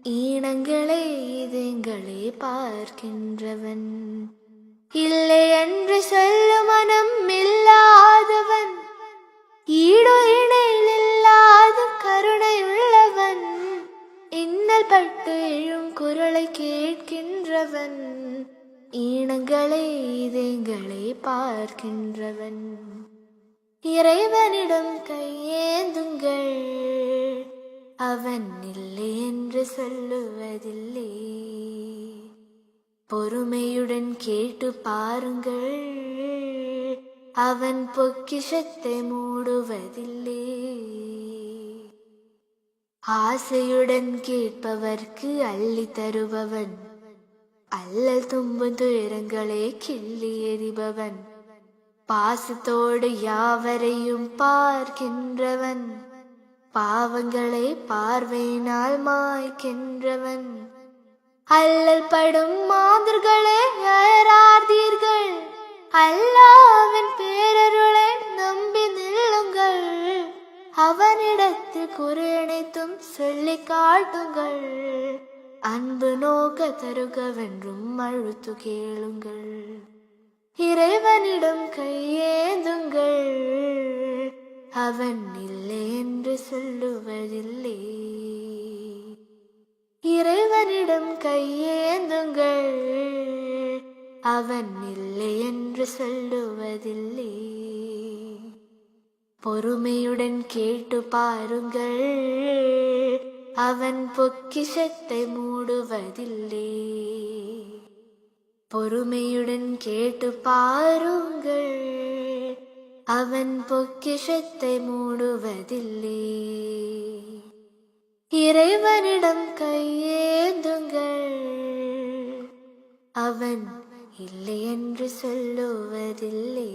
ஈனங்களே இதயங்களே பார்க்கின்றவன், இல்லை என்று சொல்லும் மனம் இல்லாதவன், ஈடு இணையில் இல்லாத கருணையுள்ளவன், இன்னல் பட்டு எழும் குரலை கேட்கின்றவன், ஈனங்களே இதயங்களே பார்க்கின்றவன். இறைவனிடம் கையேந்துங்கள், அவன் இல்லை என்று சொல்லுவதில்லை. பொறுமையுடன் கேட்டு பாருங்கள், அவன் பொக்கிஷத்தை மூடுவதில்லை. ஆசையுடன் கேட்பவர்க்கு அள்ளி தருபவன், அல்லல் தும்பும் துயரங்களே கிள்ளி எறிபவன், பாசத்தோடு யாவரையும் பார்க்கின்றவன், பாவங்களை பார்வையினால் மாய்க்கின்றவன். அல்லல் படும் மாந்தர்களே அயராதீர்கள், அல்லாஹ்வின் பேரருளை நம்பி நில்லுங்கள், அவனிடத்தில் குறை அனைத்தும் சொல்லி காட்டுங்கள், அன்பு நோக்க தருகவென்றும் அழுத்து கேளுங்கள். இறைவனிடம் கையேந்துங்கள், அவன் இல்லை என்று சொல்லுவதில்லை. இறைவனிடம் கையேந்துங்கள், அவன் இல்லை என்று சொல்லுவதில்லை. பொறுமையுடன் கேட்டு பாருங்கள், அவன் பொக்கிஷத்தை மூடுவதில்லை. பொறுமையுடன் கேட்டு பாருங்கள், அவன் பொக்கிஷத்தை மூடுவதில்லை. இறைவனிடம் கையேந்துங்கள், அவன் இல்லை என்று சொல்லுவதில்லை.